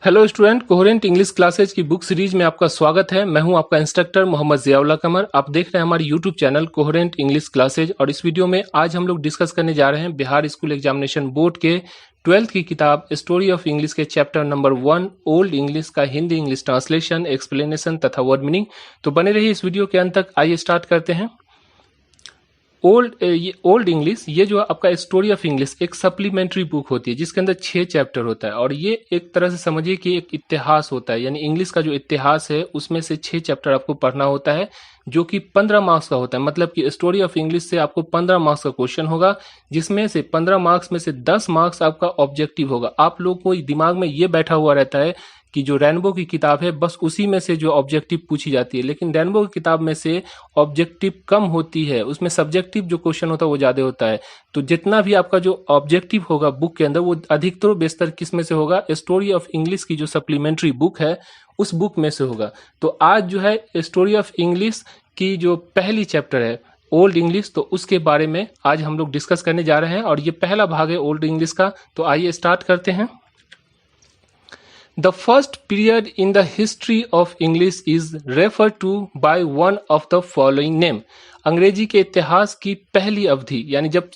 Hello student, coherent English classes की book series में आपका स्वागत है। मैं हूं आपका इंस्ट्रक्टर मोहम्मद जियाउल्लाह कमर। आप देख रहे हैं हमारी YouTube channel coherent English classes और इस वीडियो में आज हम लोग डिस्कस करने जा रहे हैं बिहार स्कूल एग्जामिनेशन बोर्ड के 12th की किताब स्टोरी ऑफ इंग्लिश के चैप्टर नंबर 1 ओल्ड इंग्लिश का हिंदी इंग्लिश ट्रांसलेशन, एक्सप्लेनेशन तथा वर्ड मीनिंग। तो बने रहिए इस वीडियो के अंत तक। आइए स्टार्ट करते हैं। ओल्ड इंग्लिश, ये जो आपका स्टोरी ऑफ इंग्लिश एक सप्लीमेंट्री बुक होती है जिसके अंदर 6 चैप्टर होता है और ये एक तरह से समझिए कि एक इतिहास होता है, यानी इंग्लिश का जो इतिहास है उसमें से 6 चैप्टर आपको पढ़ना होता है जो कि 15 मार्क्स का होता है। मतलब कि स्टोरी ऑफ इंग्लिश से आपको 15 मार्क्स का क्वेश्चन होगा, जिसमें से 15 मार्क्स में से 10 मार्क्स आपका ऑब्जेक्टिव होगा। आप लोग को दिमाग में ये बैठा हुआ रहता है कि जो रेनबो की किताब है बस उसी में से जो ऑब्जेक्टिव पूछी जाती है, लेकिन रेनबो की किताब में से ऑब्जेक्टिव कम होती है, उसमें सब्जेक्टिव जो क्वेश्चन होता है वो ज्यादा होता है। तो जितना भी आपका जो ऑब्जेक्टिव होगा बुक के अंदर वो अधिकतर बेशतर किस में से होगा, स्टोरी ऑफ इंग्लिश की जो सप्लीमेंट्री बुक है उस बुक में से होगा। तो आज जो है स्टोरी ऑफ इंग्लिश की जो पहली चैप्टर है ओल्ड इंग्लिश, तो उसके बारे में आज हम लोग डिस्कस करने जा रहे हैं और ये पहला भाग है ओल्ड इंग्लिश का। तो आइए स्टार्ट करते हैं। The first period in the history of English is referred to by one of the following name. अंग्रेजी के इतिहास की पहली अवधि, यानी जब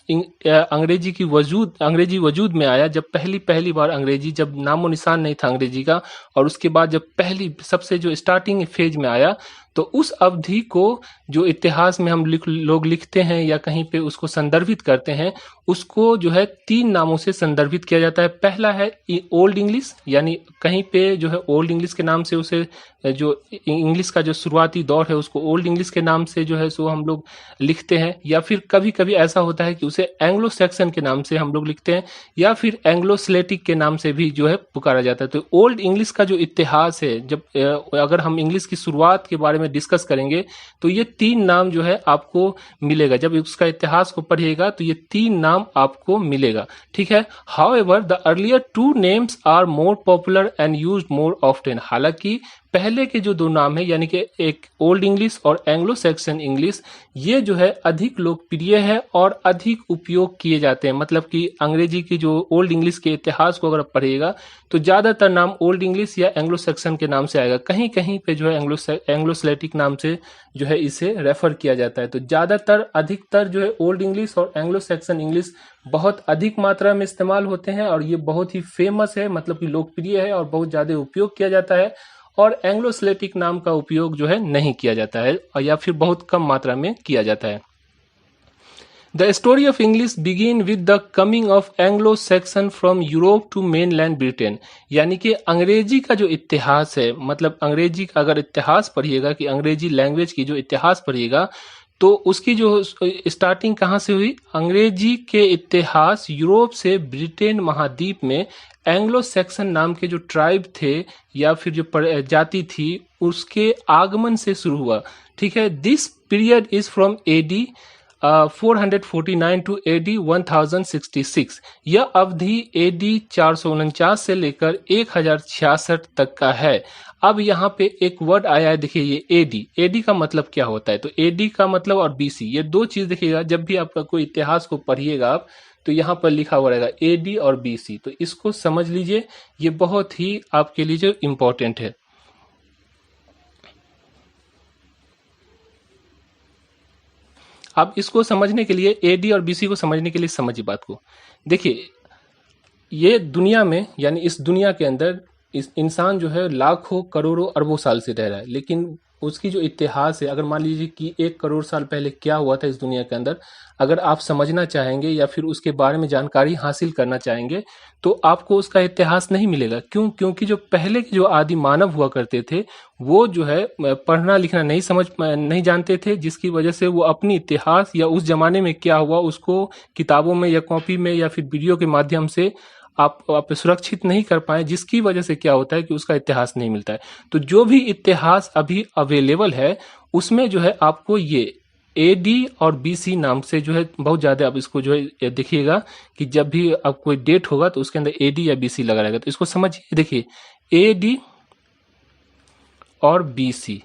अंग्रेजी वजूद में आया, जब पहली बार अंग्रेजी, जब नामो निशान नहीं था अंग्रेजी का, और उसके बाद जब पहली सबसे जो स्टार्टिंग फेज में आया, तो उस अवधि को जो इतिहास में हम लोग लिखते हैं या कहीं पे उसको संदर्भित करते हैं, उसको जो है 3 नामों से संदर्भित किया जाता है। पहला है ओल्ड इंग्लिश, यानी कहीं पे जो है ओल्ड इंग्लिश के नाम से उसे, जो इंग्लिश का जो शुरुआती दौर है उसको ओल्ड इंग्लिश के नाम से जो है सो हम लोग लिखते हैं, या फिर कभी कभी ऐसा होता है कि उसे एंग्लो सैक्सन के नाम से हम लोग लिखते हैं, या फिर एंग्लो स्लेटिक के नाम से भी जो है पुकारा जाता है। तो ओल्ड इंग्लिश का जो इतिहास है, जब अगर हम इंग्लिश की शुरुआत के बारे में डिस्कस करेंगे तो ये 3 नाम जो है आपको मिलेगा। जब उसका इतिहास को पढ़िएगा तो ये 3 नाम आपको मिलेगा, ठीक है। However the earlier 2 names are more popular and used more often. हालांकि पहले के जो 2 नाम है, यानी कि एक ओल्ड इंग्लिश और एंग्लो सैक्सन इंग्लिश, ये जो है अधिक लोकप्रिय है और अधिक उपयोग किए जाते हैं। मतलब कि अंग्रेजी की जो ओल्ड इंग्लिश के इतिहास को अगर आप पढ़िएगा तो ज्यादातर नाम ओल्ड इंग्लिश या एंग्लो सैक्सन के नाम से आएगा। कहीं कहीं पे जो है एंग्लो स्लेटिक नाम से जो है इसे रेफर किया जाता है। तो ज्यादातर अधिकतर जो है ओल्ड इंग्लिश और एंग्लो सैक्सन इंग्लिश बहुत अधिक मात्रा में इस्तेमाल होते हैं और ये बहुत ही फेमस है, मतलब कि लोकप्रिय है और बहुत ज्यादा उपयोग किया जाता है। और एंग्लो स्लेटिक नाम का उपयोग जो है नहीं किया जाता है, या फिर बहुत कम मात्रा में किया जाता है। The story of English begin with the coming of Anglo Saxon from Europe to mainland Britain. यानी कि अंग्रेजी का जो इतिहास है, मतलब अंग्रेजी का अगर इतिहास पढ़िएगा, कि अंग्रेजी लैंग्वेज की जो इतिहास पढ़िएगा तो उसकी जो स्टार्टिंग कहाँ से हुई, अंग्रेजी के इतिहास यूरोप से ब्रिटेन महाद्वीप में एंग्लो सैक्सन नाम के जो ट्राइब थे या फिर जो जाति थी उसके आगमन से शुरू हुआ, ठीक है। This period is from AD 449 to AD 1066। यह अवधि एडी 449 से लेकर 1066 तक का है। अब यहाँ पे एक वर्ड आया है, देखिए ये एडी। एडी का मतलब क्या होता है, तो एडी का मतलब और बीसी, ये 2 चीज देखिएगा जब भी आपका कोई इतिहास को पढ़िएगा आप, तो यहाँ पर लिखा हुआ रहेगा एडी और बीसी। तो इसको समझ लीजिए, ये बहुत ही आपके लिए जो इम्पोर्टेंट है। अब इसको समझने के लिए, एडी और बीसी को समझने के लिए समझिए बात को। देखिए ये दुनिया में, यानी इस दुनिया के अंदर इस इंसान जो है लाखों करोड़ों अरबों साल से रह रहा है, लेकिन उसकी जो इतिहास है, अगर मान लीजिए कि 1 करोड़ साल पहले क्या हुआ था इस दुनिया के अंदर, अगर आप समझना चाहेंगे या फिर उसके बारे में जानकारी हासिल करना चाहेंगे तो आपको उसका इतिहास नहीं मिलेगा। क्यों? क्योंकि जो पहले के जो आदि मानव हुआ करते थे वो जो है पढ़ना लिखना नहीं जानते थे, जिसकी वजह से वो अपनी इतिहास या उस जमाने में क्या हुआ उसको किताबों में या कॉपी में या फिर वीडियो के माध्यम से आप सुरक्षित नहीं कर पाए, जिसकी वजह से क्या होता है कि उसका इतिहास नहीं मिलता है। तो जो भी इतिहास अभी अवेलेबल है उसमें जो है आपको ये एडी और बीसी नाम से जो है बहुत ज्यादा, आप इसको जो है देखिएगा कि जब भी अब कोई डेट होगा तो उसके अंदर एडी या बीसी लगा रहेगा। तो इसको समझिए, देखिए एडी और बीसी।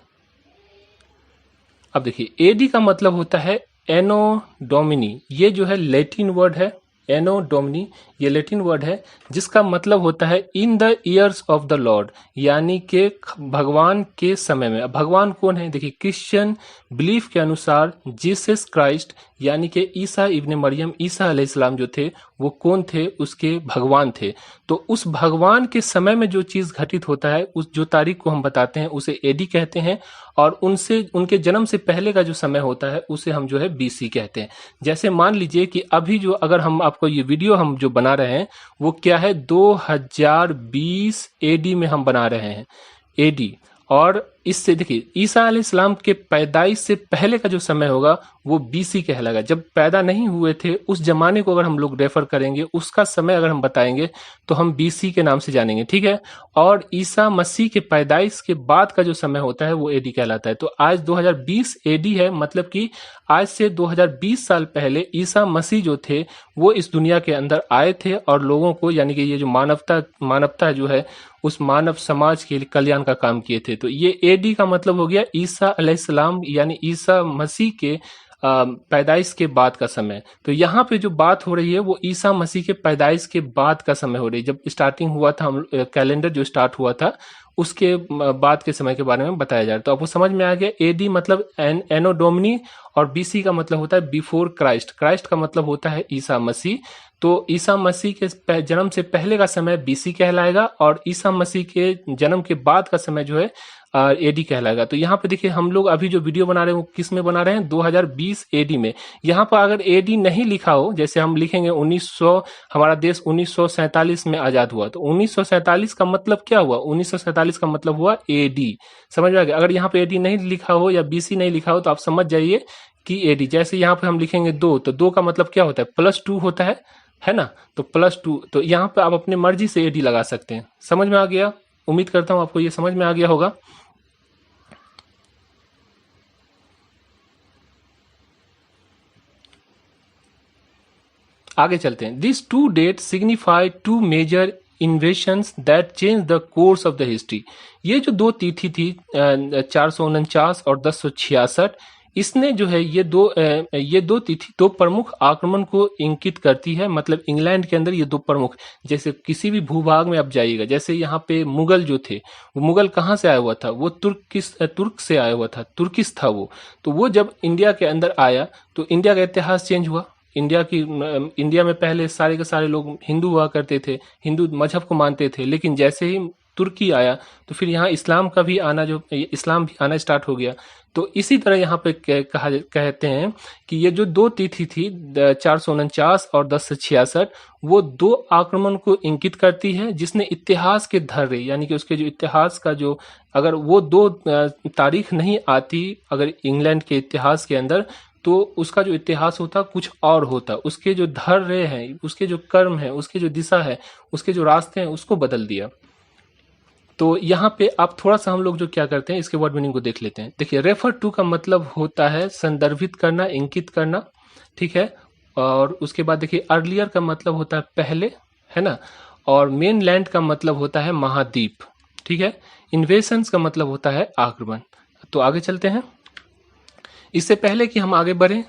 अब देखिए एडी का मतलब होता है एनो डोमिनी, ये जो है लैटिन वर्ड है एनो डोमिनी, ये लैटिन वर्ड है जिसका मतलब होता है in the years of the Lord, यानी कि भगवान के समय में। अब भगवान कौन है? देखिए, क्रिश्चियन बिलीफ के अनुसार जीसस क्राइस्ट यानी कि ईसा इब्ने मरियम, ईसा अलैहिस्सलाम जो थे वो कौन थे? उसके भगवान थे। तो उस भगवान के समय में जो चीज घटित होता है, उस जो तारीख को हम बताते हैं उसे एडी कहते हैं, और उनसे उनके जन्म से पहले का जो समय होता है उसे हम जो है बीसी कहते हैं। जैसे मान लीजिए कि अभी जो अगर हम आपको ये वीडियो हम जो बना रहे हैं वो क्या है? 2020 एडी में हम बना रहे हैं, एडी। और इससे देखिए ईसा अलैहिस्सलाम के पैदाइश से पहले का जो समय होगा वो बीसी कहलाएगा। जब पैदा नहीं हुए थे उस जमाने को अगर हम लोग रेफर करेंगे, उसका समय अगर हम बताएंगे तो हम बीसी के नाम से जानेंगे, ठीक है। और ईसा मसीह के पैदाइश के बाद का जो समय होता है वो एडी कहलाता है। तो आज 2020 एडी है, मतलब कि आज से 2020 साल पहले ईसा मसीह जो थे वो इस दुनिया के अंदर आए थे और लोगों को, यानी कि ये जो मानवता जो है उस मानव समाज के लिए कल्याण का काम किए थे। तो ये एडी का मतलब हो गया ईसा अलैहिस्सलाम यानी ईसा मसीह के पैदाइश के बाद का समय। तो यहाँ पे जो बात हो रही है वो ईसा मसीह के पैदाइश के बाद का समय हो रही है। जब स्टार्टिंग हुआ था, हम कैलेंडर जो स्टार्ट हुआ था उसके बाद के समय के बारे में बताया जा रहा है। तो आपको समझ में आ गया, एडी मतलब एनो डोमिनी, और बीसी का मतलब होता है बिफोर क्राइस्ट। क्राइस्ट का मतलब होता है ईसा मसीह। तो ईसा मसीह के जन्म से पहले का समय बीसी कहलाएगा और ईसा मसीह के जन्म के बाद का समय जो है एडी कहलाएगा। तो यहाँ पे देखिए हम लोग अभी जो वीडियो बना रहे हैं वो किस में बना रहे हैं? 2020 एडी में। यहाँ पर अगर एडी नहीं लिखा हो, जैसे हम लिखेंगे 1900, हमारा देश 1947 में आजाद हुआ, तो 1947 का मतलब क्या हुआ? 1947 का मतलब हुआ एडी। समझ में आ गया? अगर यहाँ पे एडी नहीं लिखा हो या बीसी नहीं लिखा हो तो आप समझ जाइए कि एडी। जैसे यहाँ पे हम लिखेंगे 2, तो 2 का मतलब क्या होता है? +2 होता है ना। तो +2, तो यहाँ पे आप अपने मर्जी से एडी लगा सकते हैं। समझ में आ गया? उम्मीद करता हूं आपको ये समझ में आ गया होगा। आगे चलते हैं। This 2 dates signify 2 major invasions that change the course of the history. ये जो 2 तिथि थी 449 और 1066, इसने जो है ये दो तिथि 2 प्रमुख आक्रमण को इंकित करती है। मतलब इंग्लैंड के अंदर ये 2 प्रमुख, जैसे किसी भी भूभाग में आप जाइएगा, जैसे यहाँ पे मुगल जो थे, वो मुगल कहाँ से आया हुआ था? वो तुर्क से आया हुआ था, तुर्किस था वो। तो वो जब इंडिया के अंदर आया तो इंडिया का इतिहास चेंज हुआ। इंडिया में पहले सारे के सारे लोग हिंदू हुआ करते थे, हिंदू मजहब को मानते थे, लेकिन जैसे ही तुर्की आया तो फिर यहाँ इस्लाम का भी आना, जो इस्लाम भी आना स्टार्ट हो गया। तो इसी तरह यहाँ पे कहते हैं कि ये जो 2 तिथि थी 449 और 1066, वो 2 आक्रमण को इंकित करती है, जिसने इतिहास के धर्रे, यानी कि उसके जो इतिहास का जो, अगर वो 2 तारीख नहीं आती अगर इंग्लैंड के इतिहास के अंदर, तो उसका जो इतिहास होता कुछ और होता। उसके जो धर्रे हैं, उसके जो कर्म है, उसके जो दिशा है, उसके जो रास्ते हैं, उसको बदल दिया। तो यहाँ पे आप थोड़ा सा हम लोग जो क्या करते हैं इसके वर्ड मीनिंग को देख लेते हैं। देखिए, रेफर टू का मतलब होता है संदर्भित करना, इंकित करना, ठीक है। और उसके बाद देखिए अर्लियर का मतलब होता है पहले, है ना। और मेन लैंड का मतलब होता है महाद्वीप, ठीक है। इन्वेशंस का मतलब होता है आक्रमण। तो आगे चलते हैं। इससे पहले कि हम आगे बढ़ें,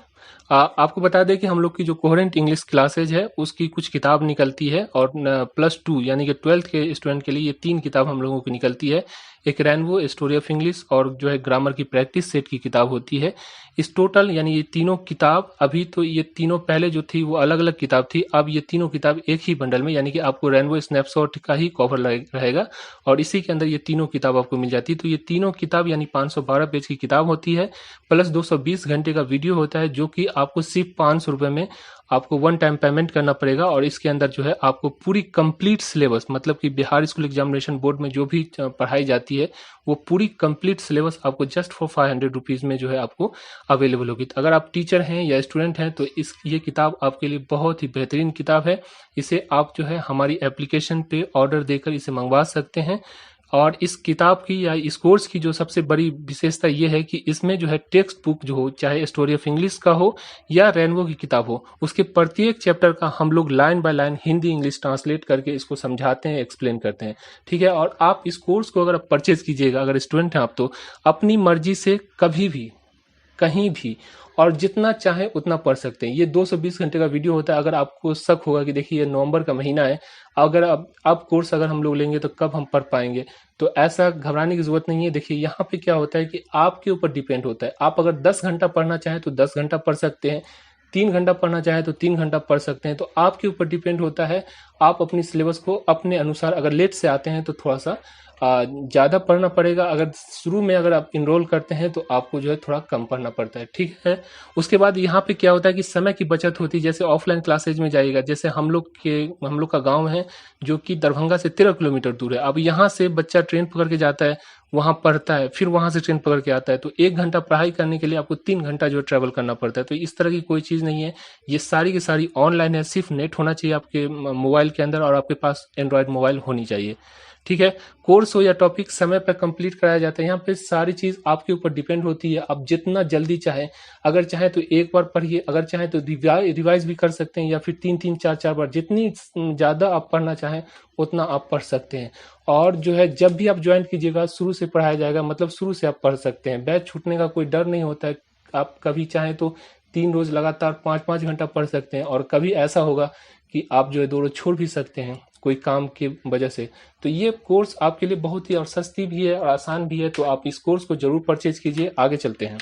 आपको बता दें कि हम लोग की जो कोहेरेंट इंग्लिश क्लासेज है उसकी कुछ किताब निकलती है, और +2 यानी कि 12th के स्टूडेंट के लिए ये 3 किताब हम लोगों की निकलती है। एक रेनबो स्टोरी ऑफ इंग्लिश और जो है ग्रामर की प्रैक्टिस सेट की किताब होती है। इस टोटल यानी ये तीनों किताब, अभी तो ये तीनों पहले जो थी वो अलग अलग किताब थी, अब ये तीनों किताब एक ही बंडल में, यानी कि आपको रेनबो स्नैपशॉट का ही कवर रहेगा और इसी के अंदर ये तीनों किताब आपको मिल जाती है। तो ये तीनों किताब यानी 512 पेज की किताब होती है, प्लस 220 घंटे का वीडियो होता है, जो कि आपको सिर्फ 500 रुपये में आपको 1 टाइम पेमेंट करना पड़ेगा। और इसके अंदर जो है आपको पूरी कंप्लीट सिलेबस, मतलब कि बिहार स्कूल एग्जामिनेशन बोर्ड में जो भी पढ़ाई जाती है वो पूरी कंप्लीट सिलेबस आपको जस्ट फॉर 500 रुपीज़ में जो है आपको अवेलेबल होगी। तो अगर आप टीचर हैं या स्टूडेंट हैं तो ये किताब आपके लिए बहुत ही बेहतरीन किताब है। इसे आप जो है हमारी एप्लीकेशन पे ऑर्डर देकर इसे मंगवा सकते हैं। और इस किताब की या इस कोर्स की जो सबसे बड़ी विशेषता ये है कि इसमें जो है टेक्स्ट बुक जो हो, चाहे स्टोरी ऑफ इंग्लिश का हो या रेनबो की किताब हो, उसके प्रत्येक चैप्टर का हम लोग line by line Hindi English translate करके इसको समझाते हैं, एक्सप्लेन करते हैं, ठीक है। और आप इस कोर्स को अगर आप परचेज कीजिएगा, अगर स्टूडेंट हैं आप, तो अपनी मर्जी से कभी भी, कहीं भी और जितना चाहे उतना पढ़ सकते हैं। ये 220 घंटे का वीडियो होता है। अगर आपको शक होगा कि देखिए ये नवंबर का महीना है, अगर अब कोर्स अगर हम लोग लेंगे तो कब हम पढ़ पाएंगे, तो ऐसा घबराने की जरूरत नहीं है। देखिए यहाँ पे क्या होता है कि आपके ऊपर डिपेंड होता है। आप अगर 10 घंटा पढ़ना चाहें तो 10 घंटा पढ़ सकते हैं, 3 घंटा पढ़ना चाहें तो 3 घंटा पढ़ सकते हैं। तो आपके ऊपर डिपेंड होता है। आप अपनी सिलेबस को अपने अनुसार, अगर लेट से आते हैं तो थोड़ा सा ज़्यादा पढ़ना पड़ेगा। अगर शुरू में अगर आप इनरोल करते हैं तो आपको जो है थोड़ा कम पढ़ना पड़ता है, ठीक है। उसके बाद यहाँ पे क्या होता है कि समय की बचत होती है। जैसे ऑफलाइन क्लासेज में जाइएगा, जैसे हम लोग का गांव है जो कि दरभंगा से 13 किलोमीटर दूर है। अब यहाँ से बच्चा ट्रेन पकड़ के जाता है, वहाँ पढ़ता है, फिर वहाँ से ट्रेन पकड़ के आता है, तो 1 घंटा पढ़ाई करने के लिए आपको 3 घंटा जो ट्रैवल करना पड़ता है। तो इस तरह की कोई चीज़ नहीं है, ये सारी की सारी ऑनलाइन है। सिर्फ नेट होना चाहिए आपके मोबाइल के अंदर और आपके पास एंड्रॉयड मोबाइल होनी चाहिए, ठीक है। कोर्स हो या टॉपिक समय पर कंप्लीट कराया जाता है। यहाँ पे सारी चीज आपके ऊपर डिपेंड होती है। आप जितना जल्दी चाहे, अगर चाहे तो एक बार पढ़िए, अगर चाहे तो रिवाइज भी कर सकते हैं, या फिर 3-3 4-4 बार, जितनी ज्यादा आप पढ़ना चाहें उतना आप पढ़ सकते हैं। और जो है जब भी आप ज्वाइन कीजिएगा शुरू से पढ़ाया जाएगा, मतलब शुरू से आप पढ़ सकते हैं। बैच छूटने का कोई डर नहीं होता है। आप कभी चाहें तो 3 रोज लगातार 5-5 घंटा पढ़ सकते हैं, और कभी ऐसा होगा कि आप जो है 2 रोज छोड़ भी सकते हैं कोई काम की वजह से। तो ये कोर्स आपके लिए बहुत ही और सस्ती भी है और आसान भी है। तो आप इस कोर्स को जरूर परचेज कीजिए। आगे चलते हैं।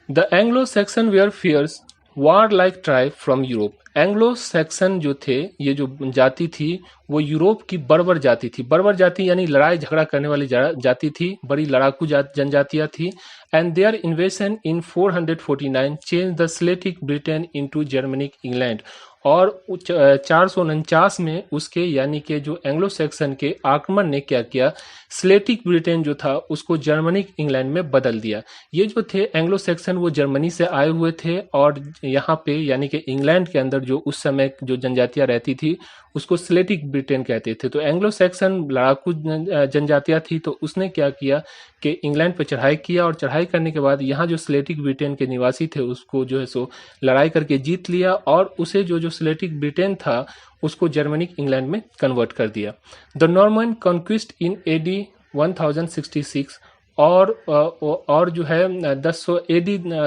The Anglo Saxon were fierce war like tribe from Europe. Anglo Saxon जो थे, ये जो जाति थी, वो यूरोप की बर्बर जाति थी। बर्बर जाति यानी लड़ाई झगड़ा करने वाली जाति थी, बड़ी लड़ाकू जनजातियां थी। And their invasion in 449 change the Celtic Britain into Germanic England. और 449 में उसके यानी कि जो एंग्लो सेक्सन के आक्रमण ने क्या किया, स्लेटिक ब्रिटेन जो था उसको जर्मनिक इंग्लैंड में बदल दिया। ये जो थे एंग्लो सेक्सन वो जर्मनी से आए हुए थे, और यहाँ पे यानी कि इंग्लैंड के अंदर जो उस समय जो जनजातियां रहती थी उसको स्लेटिक ब्रिटेन कहते थे। तो एंग्लो सेक्सन लड़ाकू जनजातियां थी, तो उसने क्या किया कि इंग्लैंड पर चढ़ाई किया, और चढ़ाई करने के बाद यहाँ जो स्लेटिक ब्रिटेन के निवासी थे उसको जो है सो लड़ाई करके जीत लिया, और उसे जो स्लेटिक ब्रिटेन था उसको जर्मनिक इंग्लैंड में कन्वर्ट कर दिया। The Norman conquest in AD 1066, और जो है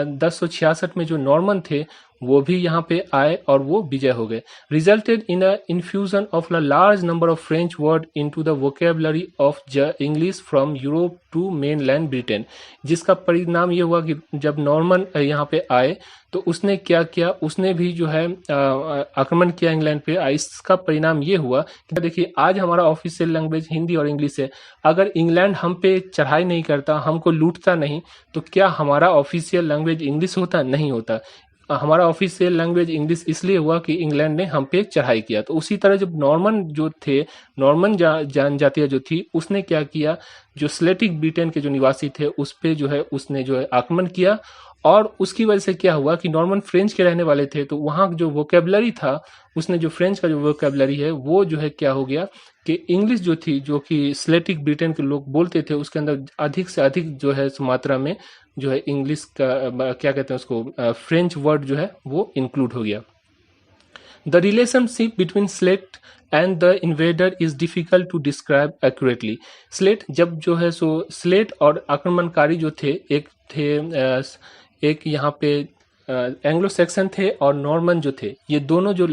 1066 में जो नॉर्मन थे वो भी यहाँ पे आए और वो विजय हो गए। Resulted in a infusion of a large number of French word into the vocabulary of English from Europe to mainland Britain. जिसका परिणाम ये हुआ कि जब नॉर्मन यहाँ पे आए तो उसने क्या किया, उसने भी जो है आक्रमण किया इंग्लैंड पे। इसका परिणाम ये हुआ कि देखिए आज हमारा ऑफिशियल लैंग्वेज हिंदी और इंग्लिश है। अगर इंग्लैंड हम पे चढ़ाई नहीं करता, हमको लूटता नहीं, तो क्या हमारा ऑफिशियल लैंग्वेज इंग्लिश होता? नहीं होता। हमारा ऑफिशियल लैंग्वेज इंग्लिश इसलिए हुआ कि इंग्लैंड ने हम पे चढ़ाई किया। तो उसी तरह जब नॉर्मन जो थे, नॉर्मन जनजातियां जो थी, उसने क्या किया, जो स्लेटिक ब्रिटेन के जो निवासी थे उस पे जो है उसने जो है आक्रमण किया, और उसकी वजह से क्या हुआ कि नॉर्मन फ्रेंच के रहने वाले थे, तो वहाँ जो वोकेबलरी था, उसने जो फ्रेंच का जो वोकेबलरी है वो जो है क्या हो गया कि इंग्लिश जो थी, जो कि स्लेटिक ब्रिटेन के लोग बोलते थे, उसके अंदर अधिक से अधिक जो है मात्रा में जो है इंग्लिश का क्या कहते हैं उसको, फ्रेंच वर्ड जो है वो इंक्लूड हो गया। The relationship between slate and the invader is difficult to describe accurately. Slate जब जो है सो स्लेट और आक्रमणकारी जो थे, एक यहाँ पे एंग्लो सेक्सन थे और नॉर्मन जो थे, ये दोनों जो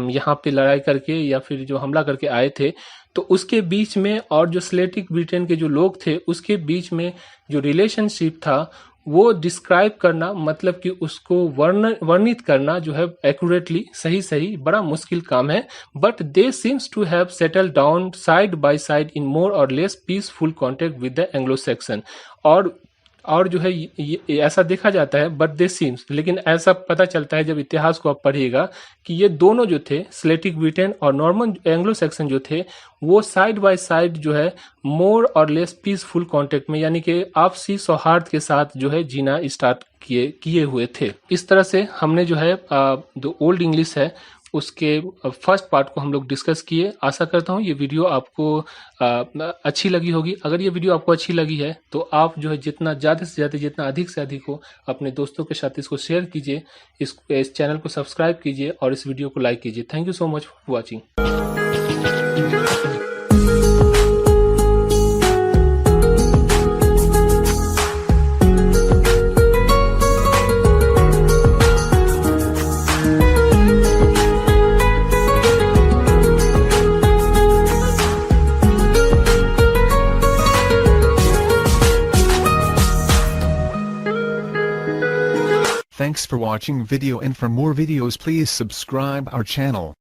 यहाँ पे लड़ाई करके या फिर जो हमला करके आए थे, तो उसके बीच में और जो स्लेटिक ब्रिटेन के जो लोग थे उसके बीच में जो रिलेशनशिप था वो डिस्क्राइब करना, मतलब कि उसको वर्णित करना जो है एक्यूरेटली सही बड़ा मुश्किल काम है। But they seems to have settled down side by side in more और less peaceful contact with the Anglo Saxon. और जो है ये ऐसा देखा जाता है, बट दे सीम्स, लेकिन ऐसा पता चलता है जब इतिहास को आप पढ़िएगा कि ये दोनों जो थे, स्लेटिक ब्रिटेन और नॉर्मन एंग्लो सेक्सन जो थे, वो साइड बाय साइड जो है मोर और लेस पीसफुल कॉन्टेक्ट में, यानी कि आपसी सौहार्द के साथ जो है जीना स्टार्ट किए हुए थे। इस तरह से हमने जो है जो ओल्ड इंग्लिश है उसके फर्स्ट पार्ट को हम लोग डिस्कस किए। आशा करता हूँ ये वीडियो आपको अच्छी लगी होगी। अगर ये वीडियो आपको अच्छी लगी है तो आप जो है जितना ज़्यादा से ज़्यादा, जितना अधिक से अधिक हो, अपने दोस्तों के साथ इसको शेयर कीजिए, इस चैनल को सब्सक्राइब कीजिए और इस वीडियो को लाइक कीजिए। Thank you so much for watching. Thanks for watching video, and for more videos please subscribe our channel.